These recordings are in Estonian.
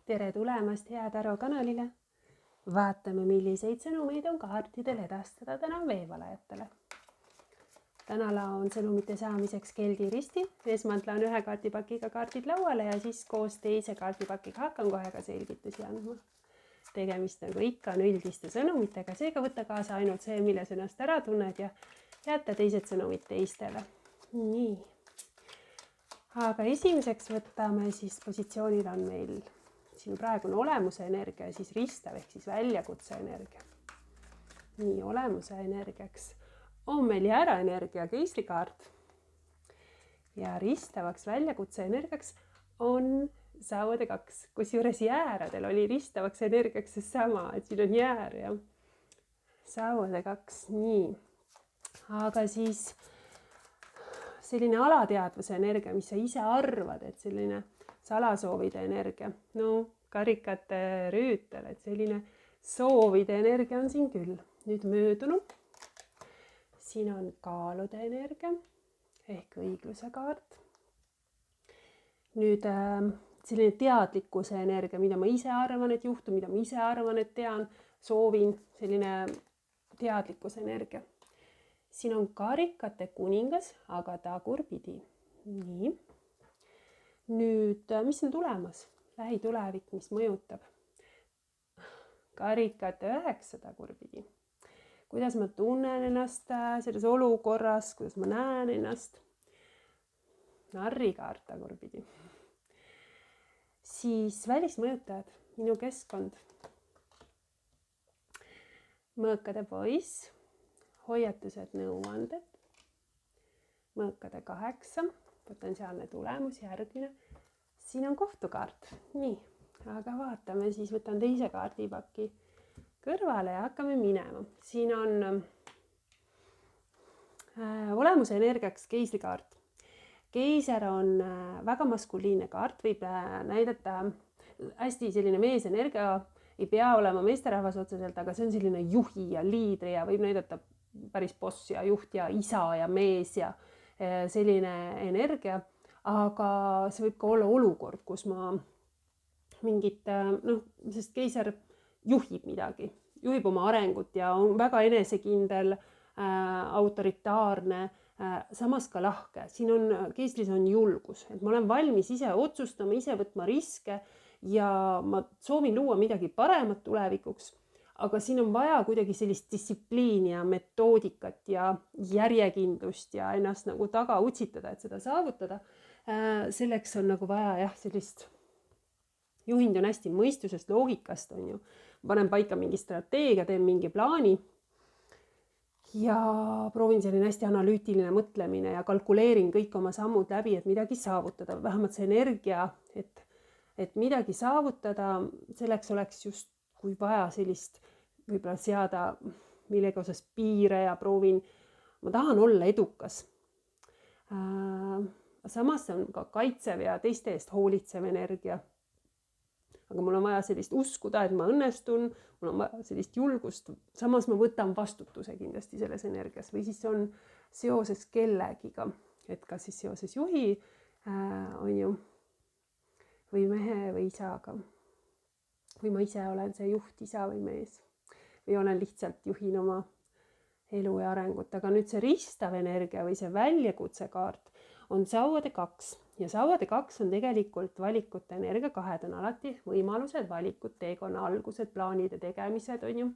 tere tulemast Hea Taro kanalile. Vaatame, milliseid sõnumeid on kaartidel edastada täna veevalajatele. Täna laon sõnumite saamiseks keldiristi. Esmalt laon ühe kaardipakiga kaardid lauale ja siis koos teise kaardipakiga hakkan kohe ka selgitusi andma. Tegemist nagu ikka on üldiste sõnumitega, seega võtta kaasa ainult see, milles ennast ära tunned ja jätta teised sõnumid teistele. Nii. Aga esimeseks võtame siis positsioonil on meil sinu praegune olemuse energia ja siis ristav ehk siis väljakutse energia. Nii, olemuse energiaks on meil jäära energia keisrikaart ja ristavaks väljakutse energiaks on sauade 2. Kusjuures jääradel oli ristavaks energiaks seesama, et siin on jäär ja sauade 2. Nii, aga siis selline alateadvuse energia, mis sa ise arvad, et selline salasoovide energia, no karikate rüütel, et selline soovide energia on siin küll. Nüüd möödunu, siin on kaalude energia ehk õigluse kaart. Nüüd selline teadlikkuse energia, mida ma ise arvan, et juhtub, mida ma ise arvan, et tean, soovin, selline teadlikkuse energia. Siin on karikate kuningas, aga tagurpidi. Nii. Nüüd, mis on tulemas? Lähitulevik, mis mõjutab? Karikate 9 tagurpidi. Kuidas ma tunnen ennast selles olukorras, kuidas ma näen ennast? Narrikaart tagurpidi. Siis välismõjutajad, minu keskkond. Mõõkade poiss, hoiatused, nõuanded. Mõõkade 8. Potentsiaalne tulemus, järgmine. Siin on kohtukaart. Nii, aga vaatame, siis võtan teise kaardipaki kõrvale ja hakkame minema. Siin on olemuse energiaks keisrikaart. Keiser on väga maskuliinne kaart, võib näidata hästi selline meesenergia, ei pea olema meesterahvas otseselt, aga see on selline juhi ja liidri ja võib näidata päris boss ja juht ja isa ja mees ja selline energia, aga see võib ka olla olukord, kus ma mingit, sest keiser juhib midagi, juhib oma arengut ja on väga enesekindel, autoritaarne, samas ka lahke. Siin on, keisris on julgus, et ma olen valmis ise otsustama, ise võtma riske ja ma soovin luua midagi paremat tulevikuks. Aga siin on vaja kuidagi sellist distsipliini ja metoodikat ja järjekindlust ja ennast nagu taga utsitada, et seda saavutada. Selleks on nagu vaja sellist, juhind on hästi mõistusest, loogikast on ju. Panen paika mingi strateegia, teen mingi plaani ja proovin selline hästi analüütiline mõtlemine ja kalkuleerin kõik oma sammud läbi, et midagi saavutada. Vähemalt see energia, et midagi saavutada, selleks oleks just kui vaja sellist võib-olla seada millegi osas piire ja proovin, ma tahan olla edukas. Samas on ka kaitsev ja teiste eest hoolitsev energia. Aga mul on vaja sellist uskuda, et ma õnnestun, mul on vaja sellist julgust. Samas ma võtan vastutuse kindlasti selles energias või siis on seoses kellegiga, et kas siis seoses juhi on ju või mehe või isaga. Või ma ise olen see juht, isa või mees. Või olen lihtsalt juhin oma elu ja arengut. Aga nüüd see ristav energia või see väljakutse kaart on sauade 2. Ja sauade 2 on tegelikult valikute energia. 2 on alati võimalused, valikud, teekonna algused, plaanide tegemised on ju.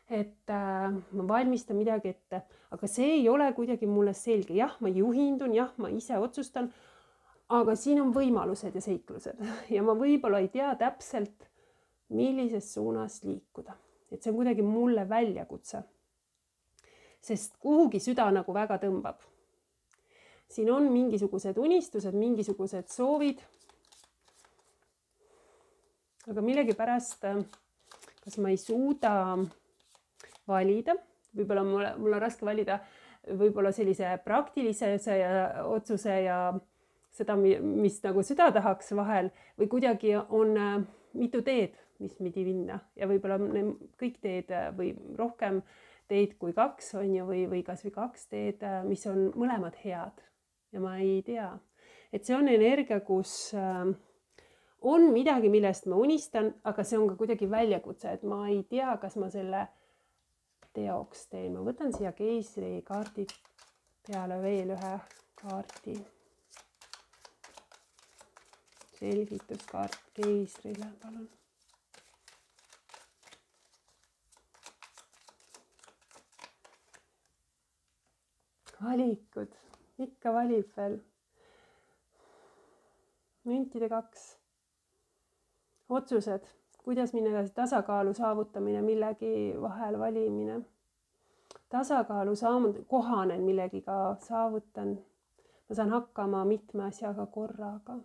Et ma valmistan midagi ette. Aga see ei ole kuidagi mulle selge. Jah, ma juhindun, jah, ma ise otsustan. Aga siin on võimalused ja seiklused. Ja ma võib-olla ei tea täpselt, millises suunas liikuda. Et see on kuidagi mulle väljakutse. Sest kuhugi süda nagu väga tõmbab. Siin on mingisugused unistused, mingisugused soovid. Aga millegi pärast, kas ma ei suuda valida, võib-olla mul on raske valida võib-olla sellise praktilise otsuse ja seda, mis nagu süda tahaks vahel või kuidagi on mitu teed, mis pidi minna ja võib-olla kõik teed või rohkem teed kui 2 on ju või kas või 2 teed, mis on mõlemad head ja ma ei tea. Et see on energia, kus on midagi, millest ma unistan, aga see on ka kuidagi väljakutse, et ma ei tea, kas ma selle teoks teen. Ma võtan siia keisrikaardi peale veel ühe kaardi. Selgituskaart keisrile, palun. Valikud, ikka valib veel. Müntide 2. Otsused, kuidas minna edasi, tasakaalu saavutamine, millegi vahel valimine. Tasakaalu kohanen millegiga, saavutan. Ma saan hakkama mitme asjaga korraga.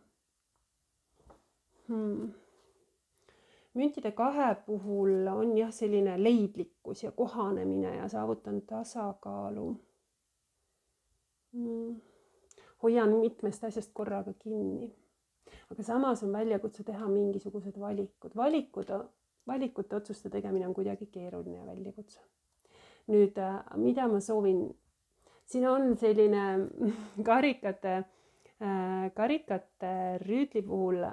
Müntide 2 puhul on jah selline leidlikkus ja kohanemine ja saavutan tasakaalu. Hoian mitmest asjast korraga kinni. Aga samas on väljakutse teha mingisugused valikud. Valikute otsuste tegemine on kuidagi keeruline väljakutse. Nüüd, mida ma soovin? Siin on selline karikate rüütli puhul,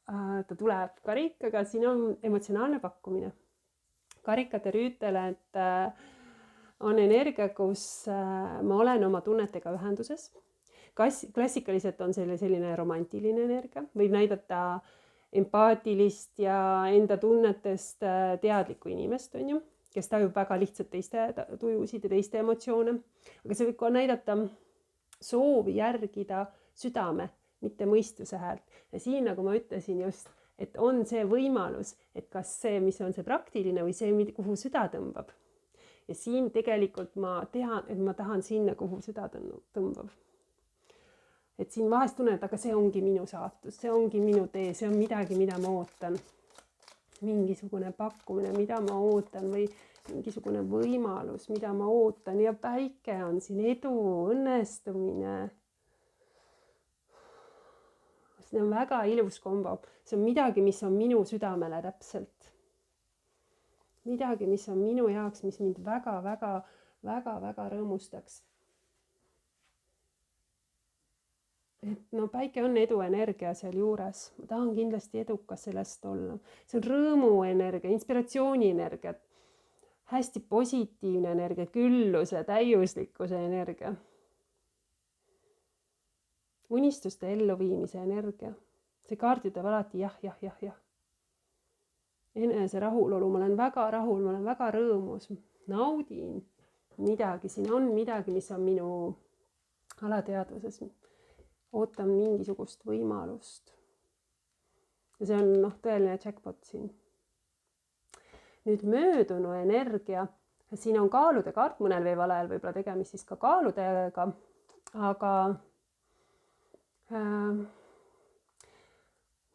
ta tuleb karikaga, siin on emotsionaalne pakkumine. Karikate rüütel, et on energia, kus ma olen oma tunnetega ühenduses. Klassikaliselt on selline romantiline energia, võib näidata empaatilist ja enda tunnetest teadlikku inimest, on ju, kes tajub väga lihtsalt teiste tujusid ja teiste emotsioone. Aga see võib ka näidata soovi järgida südame, mitte mõistuse häält. Ja siin, nagu ma ütlesin just, et on see võimalus, et kas see, mis on see praktiline või see, kuhu süda tõmbab. Ja siin tegelikult ma tean, et ma tahan sinna, kuhu süda tõmbab. Et siin vahest tunnen, et aga see ongi minu saatus, see ongi minu tee, see on midagi, mida ma ootan. Mingisugune pakkumine, mida ma ootan või mingisugune võimalus, mida ma ootan. Ja päike on siin, edu, õnnestumine. See on väga ilus kombo. See on midagi, mis on minu südamele täpselt. Midagi, mis on minu jaoks, mis mind väga rõõmustaks. Et no päike on eduenergia seal juures. Ma tahan kindlasti edukas sellest olla. See on rõõmuenergia, inspiratsioonienergia, hästi positiivne energia, külluse, täiuslikkuse energia. Unistuste elluviimise energia. See kaart ütleb alati jah. Enese rahulolu, ma olen väga rahul, ma olen väga rõõmus, naudin midagi. Siin on midagi, mis on minu alateadvuses. Ootan mingisugust võimalust. Ja see on tõeline jackpot siin. Nüüd möödunu energia. Siin on kaalude kaart, mõnel veevalajal võib-olla tegemist siis ka kaaludega, aga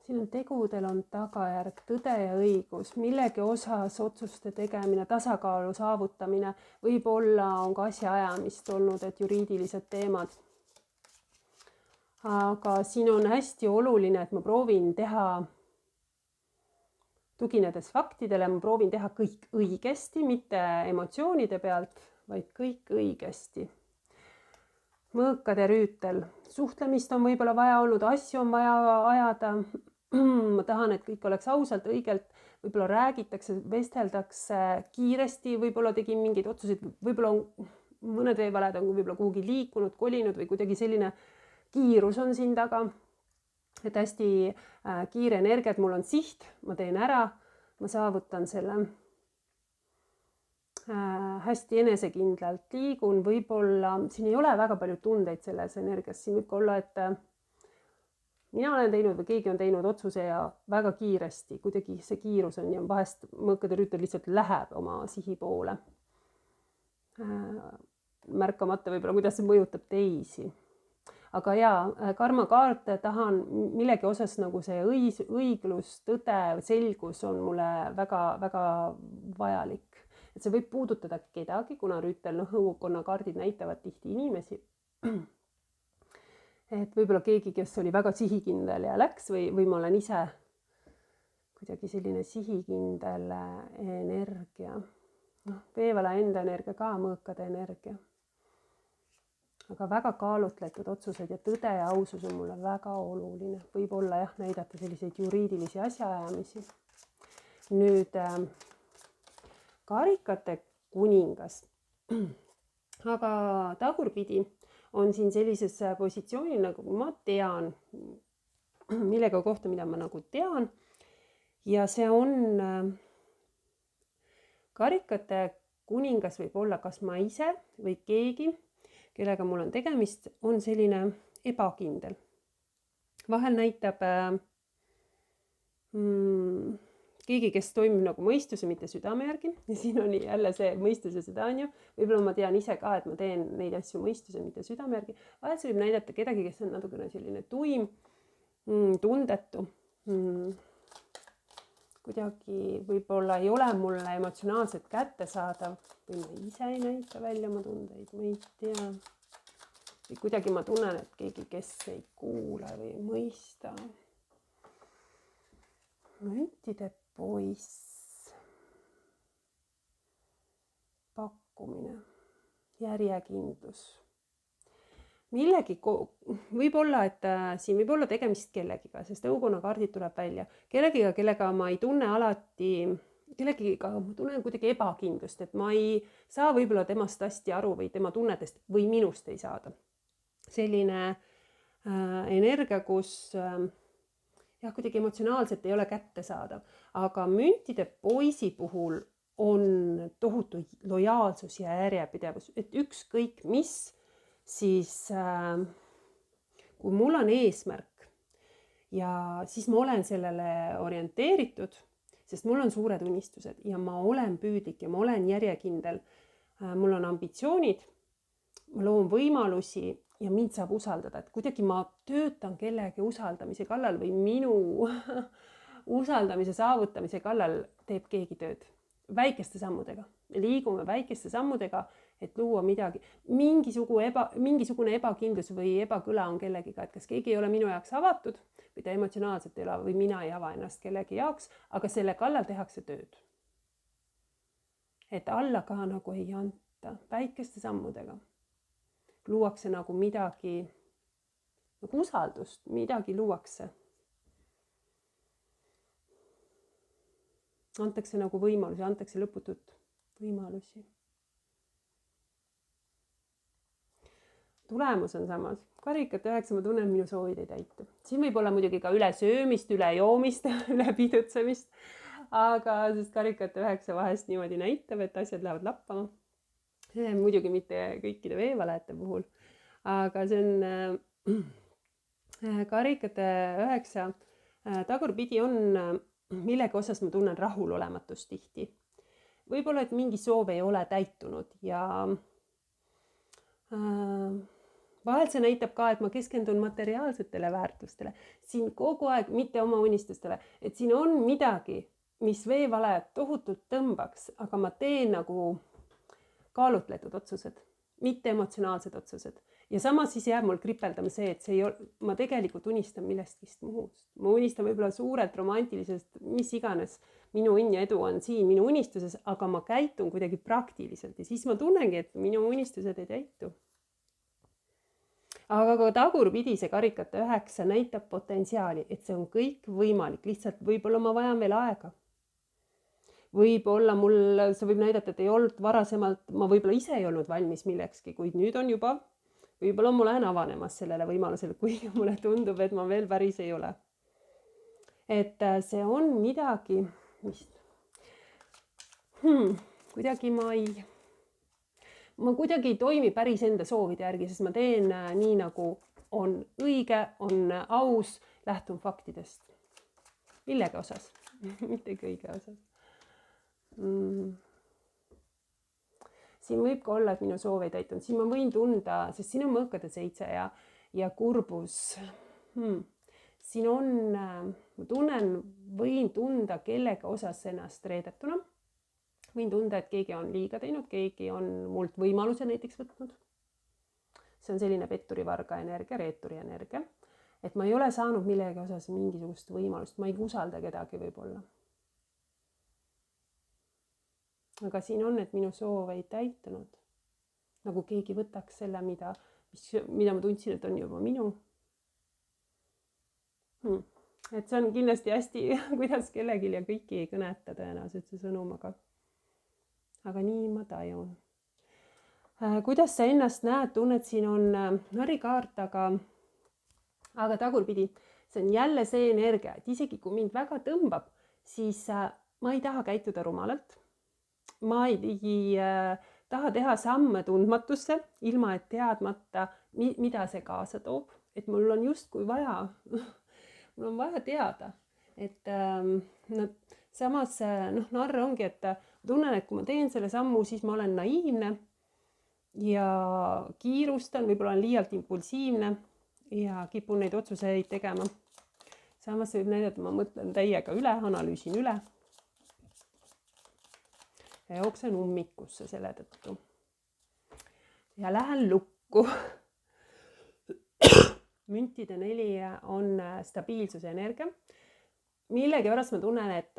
siin on tegudel on tagajärg, tõde ja õigus, millegi osas otsuste tegemine, tasakaalu saavutamine, võib-olla on ka asjaajamist olnud, et juriidilised teemad. Aga siin on hästi oluline, et ma proovin teha, tuginedes faktidele, ma proovin teha kõik õigesti, mitte emotsioonide pealt, vaid kõik õigesti. Mõõkade rüütel. Suhtlemist on võib-olla vaja olnud, asju on vaja ajada. Ma tahan, et kõik oleks ausalt, õigelt, võib-olla räägitakse, vesteldakse kiiresti, võib-olla tegin mingeid otsuseid, võib-olla mõned veevaled on võib-olla kuhugi liikunud, kolinud või kuidagi selline kiirus on siin taga, et hästi kiire energia, et mul on siht, ma teen ära, ma saavutan selle hästi enesekindlalt liigun, võib-olla siin ei ole väga palju tundeid selles energias, siin võib olla, et mina olen teinud või keegi on teinud otsuse ja väga kiiresti, kuidagi see kiirus on ja vahest mõõkade rüütel lihtsalt läheb oma sihi poole. Märkamata võib-olla, kuidas see mõjutab teisi. Aga jaa, karmakaarte tahan millegi osas nagu see õiglus, tõde, selgus on mulle väga vajalik. Et see võib puudutada kedagi, kuna rüütel õukonnakaardid näitavad tihti inimesi. Et võib-olla keegi, kes oli väga sihikindel ja läks või ma olen ise kuidagi selline sihikindel energia. Veevala enda energia ka, mõõkade energia. aga väga kaalutletud otsused ja tõde ja ausus on mulle väga oluline. Võib-olla jah, näidata selliseid juriidilisi asjaajamisi. Nüüd karikate kuningas, aga tagurpidi on siin sellises positsioonil, nagu ma tean, millega kohta, mida ma nagu tean. Ja see on karikate kuningas võib olla kas ma ise või keegi, kellega mul on tegemist, on selline ebakindel. Vahel näitab keegi, kes toimib nagu mõistuse, mitte südame järgi. Ja siin on jälle see mõistuse süda on ju. Võib-olla ma tean ise ka, et ma teen neid asju mõistuse, mitte südame järgi. Vahel see võib näidata kedagi, kes on natukene selline tuim, tundetu. Kuidagi võib-olla ei ole mulle emotsionaalselt kättesaadav või ma ise ei näita välja oma tundeid, ma ei tea. Või kuidagi ma tunnen, et keegi, kes ei kuula või ei mõista. Müntide poiss. Pakkumine. Järjekindlus. Millegi, võib-olla, et siin võib olla tegemist kellegiga, sest õukonnakaardid tuleb välja. Kellegiga, kellega ma ei tunne alati, kellegiga ma tunnen kuidagi ebakindlust, et ma ei saa võib-olla temast hästi aru või tema tunnetest või minust ei saada. Selline energia, kus jah, kuidagi emotsionaalselt ei ole kättesaadav. Aga müntide poisi puhul on tohutu lojaalsus ja järjepidevus, et ükskõik mis, siis kui mul on eesmärk ja siis ma olen sellele orienteeritud, sest mul on suured unistused ja ma olen püüdlik ja ma olen järjekindel. Mul on ambitsioonid, ma loon võimalusi ja mind saab usaldada, et kuidagi ma töötan kellegi usaldamise kallal või minu usaldamise saavutamise kallal teeb keegi tööd väikeste sammudega. Liigume väikeste sammudega, et luua midagi. Mingisugune ebakindlus või ebakõla on kellegiga, et kas keegi ei ole minu jaoks avatud või ta emotsionaalselt ei ole või mina ei ava ennast kellegi jaoks, aga selle kallal tehakse tööd. Et alla ka nagu ei anta, väikeste sammudega. Luuakse nagu midagi, nagu usaldust, midagi luuakse. Antakse nagu võimalusi, antakse lõputut võimalusi. Tulemus on samas. Karikat 9 ma tunnen, minu soovid ei täitu. Siin võib olla muidugi ka üle söömist, üle joomist, üle pidutsemist. Aga sest karikat 9 vahest niimoodi näitab, et asjad lähevad lappama. Muidugi mitte kõikide veevalajate puhul. Aga see on karikate 9 tagurpidi on millega osas ma tunnen rahulolematust tihti. Võib-olla, et mingi soov ei ole täitunud ja vahel see näitab ka, et ma keskendun materiaalsetele väärtustele. Siin kogu aeg, mitte oma unistustele, et siin on midagi, mis veevalajad tohutult tõmbaks, aga ma teen nagu kaalutletud otsused, mitte emotsionaalsed otsused. Ja samas siis jääb mul kripeldama see, et see ei ole, ma tegelikult unistan millestki muust. Ma unistan võib-olla suurelt romantilisest, mis iganes minu õnn ja edu on siin minu unistuses, aga ma käitun kuidagi praktiliselt ja siis ma tunnengi, et minu unistused ei täitu. Aga ka tagurpidi see karikate 9 näitab potentsiaali, et see on kõik võimalik, lihtsalt võib-olla ma vajan veel aega. Võib-olla mul, see võib näidata, et ei olnud varasemalt, ma võib-olla ise ei olnud valmis millekski, kuid nüüd on juba, võib-olla ma lähen avanemas sellele võimalusele, kuigi mulle tundub, et ma veel päris ei ole. Et see on midagi, mis kuidagi ma kuidagi ei toimi päris enda soovide järgi, sest ma teen nii, nagu on õige, on aus, lähtun faktidest. Millega osas? Mitte kõige osas. Siin võib ka olla, et minu soov ei täitunud. Siin ma võin tunda, sest siin on mõõkade 7 ja kurbus. Siin on, ma tunnen, võin tunda kellega osas ennast reedetuna. Võin tunda, et keegi on liiga teinud, keegi on mult võimaluse näiteks võtnud. See on selline petturivarga energia, reeturi energia. Et ma ei ole saanud millegi osas mingisugust võimalust, ma ei usalda kedagi võib-olla. Aga siin on, et minu soov ei täitunud. Nagu keegi võtaks selle, mida mida ma tundsin, et on juba minu. Et see on kindlasti hästi, kuidas kellelgi ja kõiki ei kõneta tõenäoliselt see sõnum, aga nii ma tajun. Kuidas sa ennast näed, tunned, siin on narikaart, aga tagurpidi, see on jälle see energia, et isegi kui mind väga tõmbab, siis ma ei taha käituda rumalalt. Ma ei taha teha samme tundmatusse, ilma et teadmata, mida see kaasa toob. Et mul on justkui vaja, mul on vaja teada. Et samas narr ongi, et tunnen, et kui ma teen selle sammu, siis ma olen naiivne ja kiirustan, võib-olla olen liialt impulsiivne ja kipun neid otsuseid tegema. Samas võib näidata, ma mõtlen täiega üle, analüüsin üle. Ja jooksen ummikusse selle tõttu. Ja lähen lukku. Müntide 4 on stabiilsuse energia. Millegi pärast ma tunnen, et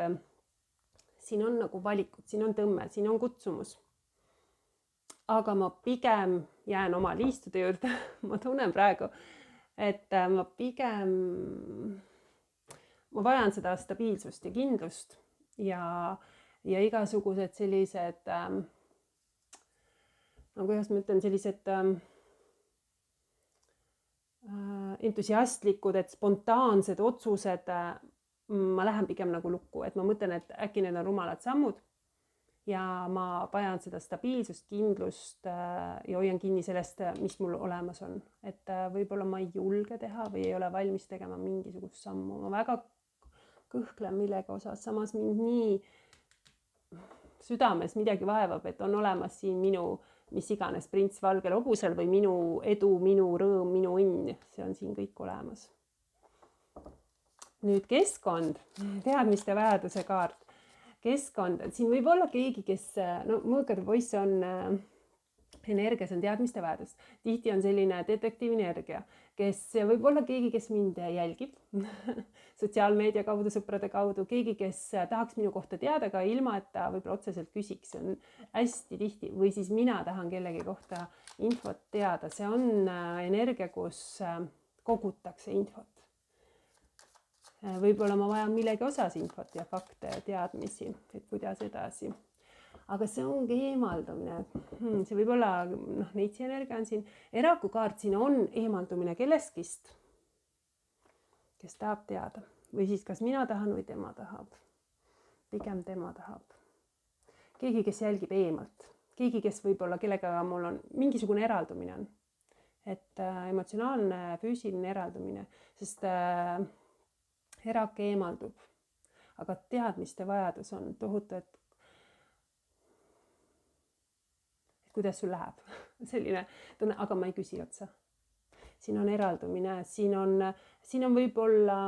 siin on nagu valikud, siin on tõmme, siin on kutsumus. Aga ma pigem jään oma liistude juurde. Ma tunnen praegu, et ma vajan seda stabiilsust ja kindlust ja igasugused sellised, kuidas ma ütlen, sellised entusiastlikud, et spontaansed otsused, ma lähen pigem nagu lukku, et ma mõtlen, et äkki need on rumalad sammud ja ma vajan seda stabiilsust, kindlust ja hoian kinni sellest, mis mul olemas on. Et võib-olla ma ei julge teha või ei ole valmis tegema mingisugust sammu. Ma väga kõhklen millegi osas, samas mind nii südames midagi vaevab, et on olemas siin minu, mis iganes prints valgel hobusel või minu edu, minu rõõm, minu õnn. See on siin kõik olemas. Nüüd keskkond, teadmiste vajaduse kaart. Keskkond, siin võib olla keegi, kes, mõõkade poiss on energias, on teadmiste vajadus. Tihti on selline detektiivne energia, kes võib olla keegi, kes mind jälgib sotsiaalmeedia kaudu, sõprade kaudu, keegi, kes tahaks minu kohta teada, aga ilma, et ta võib-olla otseselt küsiks. See on hästi tihti, või siis mina tahan kellegi kohta infot teada. See on energia, kus kogutakse infot. Võib-olla ma vajan millegi osas infot ja fakte ja teadmisi, et kuidas edasi. Aga see ongi eemaldumine. See võib olla, neitsi energia on siin. Eraku kaart siin on eemaldumine kelleskist, kes tahab teada. Või siis kas mina tahan või tema tahab. Pigem tema tahab. Keegi, kes jälgib eemalt. Keegi, kes võib-olla kellega mul on mingisugune eraldumine on. Et emotsionaalne, füüsiline eraldumine. Sest erak eemaldub. Aga teadmiste vajadus on tohutu, et kuidas sul läheb. Selline tunne, aga ma ei küsi otsa. Siin on eraldumine, siin on võib-olla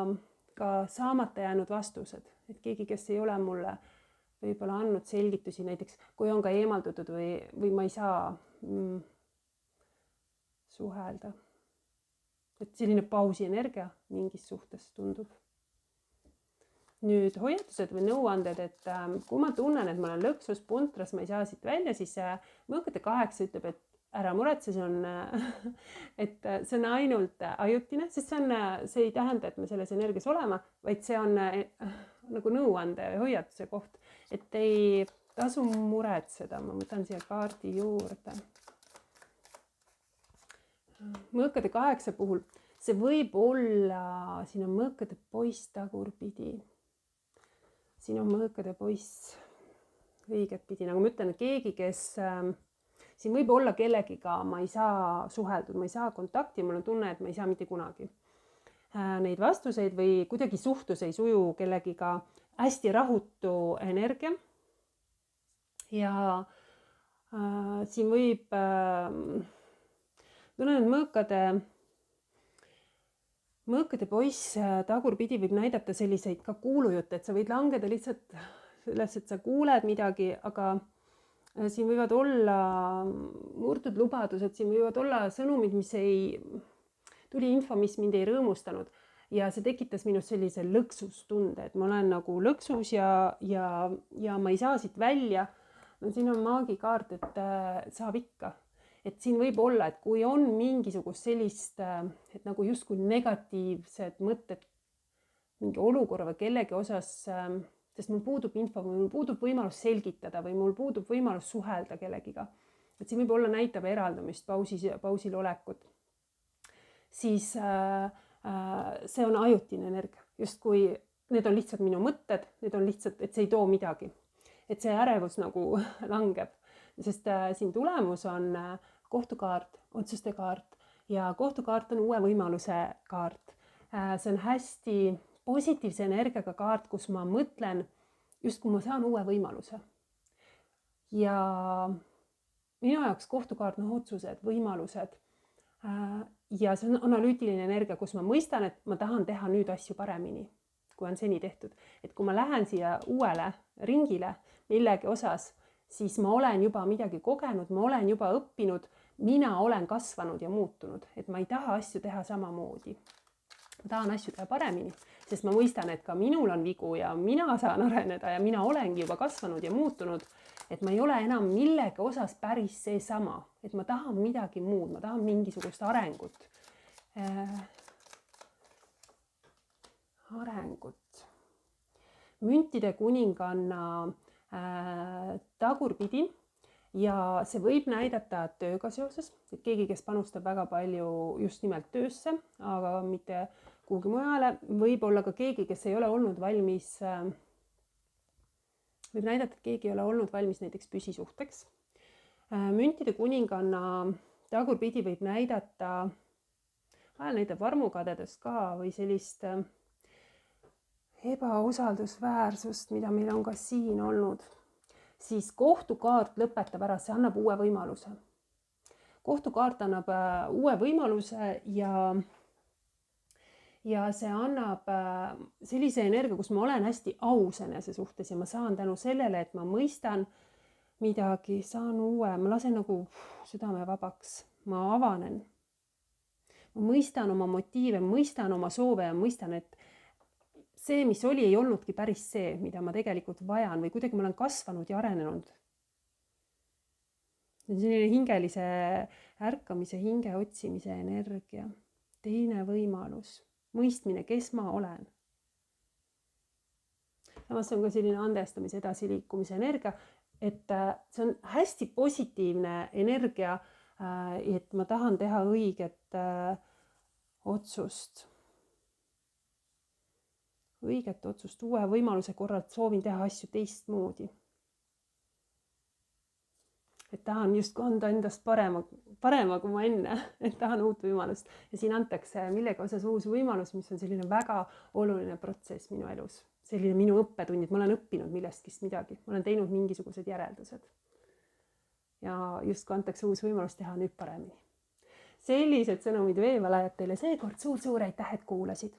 ka saamata jäänud vastused. Et keegi, kes ei ole mulle võib-olla andnud selgitusi, näiteks kui on ka eemaldutud või ma ei saa suhelda. Et selline pausi energia mingis suhtes tundub. Nüüd hoiatused või nõuanded, et kui ma tunnen, et ma olen lõksus, puntras, ma ei saa siit välja, siis mõõkade 8 ütleb, et ära muretse, et see on ainult ajutine, sest see ei tähenda, et me selles energias olema, vaid see on nagu nõuande või hoiatuse koht, et ei tasu muretseda. Ma võtan siia kaardi juurde. Mõõkade 8 puhul, see võib olla, siin on mõõkade poiss tagurpidi. Siin on mõõkade poiss õiget pidi. Nagu ma ütlen, keegi, kes siin võib olla kellegiga, ma ei saa suheldud, ma ei saa kontakti, mul on tunne, et ma ei saa mitte kunagi neid vastuseid või kuidagi suhtlus ei suju kellegiga, hästi rahutu energia. Ja siin võib, tunnen, et mõõkade poiss tagurpidi võib näidata selliseid ka kuulujutte, et sa võid langeda lihtsalt selles, et sa kuuled midagi, aga siin võivad olla murtud lubadused, siin võivad olla sõnumid, tuli info, mis mind ei rõõmustanud ja see tekitas minus sellise lõksustunde, et ma olen nagu lõksus ja ma ei saa siit välja. No, siin on maagikaart, et saab ikka. et siin võib olla, et kui on mingisugust sellist, et nagu justkui negatiivsed mõtted mingi olukorra või kellegi osas, sest mul puudub info või mul puudub võimalus selgitada või mul puudub võimalus suhelda kellegiga, et siin võib olla näitab eraldumist, pausil olekut, siis see on ajutine energia, justkui need on lihtsalt minu mõtted, need on lihtsalt, et see ei too midagi. Et see ärevus nagu langeb, sest siin tulemus on kohtukaart, otsuste kaart ja kohtukaart on uue võimaluse kaart. See on hästi positiivse energiaga kaart, kus ma mõtlen, justkui ma saan uue võimaluse. Ja minu jaoks kohtukaart on otsused, võimalused ja see on analüütiline energia, kus ma mõistan, et ma tahan teha nüüd asju paremini, kui on seni tehtud. Et kui ma lähen siia uuele ringile millegi osas, siis ma olen juba midagi kogenud, ma olen juba õppinud, mina olen kasvanud ja muutunud, et ma ei taha asju teha samamoodi. Ma tahan asju teha paremini, sest ma mõistan, et ka minul on vigu ja mina saan areneda ja mina olengi juba kasvanud ja muutunud, et ma ei ole enam millegi osas päris seesama, et ma tahan midagi muud, ma tahan mingisugust arengut. Müntide kuninganna tagurpidi ja see võib näidata tööga seoses, et keegi, kes panustab väga palju just nimelt töösse, aga mitte kuhugi mujale, võib olla ka keegi, kes ei ole olnud valmis, võib näidata, et keegi ei ole olnud valmis näiteks püsisuhteks. Müntide kuninganna tagurpidi võib näidata, vahel näitab varmukadedust ka või sellist ebausaldusväärsust, mida meil on ka siin olnud, siis kohtukaart lõpetab ära, see annab uue võimaluse. Kohtukaart annab uue võimaluse ja see annab sellise energia, kus ma olen hästi aus enese suhtes ja ma saan tänu sellele, et ma mõistan midagi, saan uue, ma lasen nagu südame vabaks, ma avanen. Ma mõistan oma motiive, mõistan oma soove ja mõistan, et see, mis oli, ei olnudki päris see, mida ma tegelikult vajan või kuidagi ma olen kasvanud ja arenenud. See on selline hingelise ärkamise, hinge otsimise energia. Teine võimalus, mõistmine, kes ma olen. Samas see on ka selline andestamise, edasiliikumise energia, et see on hästi positiivne energia, et ma tahan teha õiget otsust. Õiget otsust, uue võimaluse korral soovin teha asju teistmoodi. Et tahan just anda endast parema kui ma enne, et tahan uut võimalust. Ja siin antakse millegi osas uus võimalus, mis on selline väga oluline protsess minu elus. Selline minu õppetunnid, ma olen õppinud millestkist midagi, ma olen teinud mingisugused järeldused. Ja just kui antakse uus võimalus teha nüüd paremini. Sellised sõnumid veevalajad teile seekord suur-suur aitäh, et kuulasid.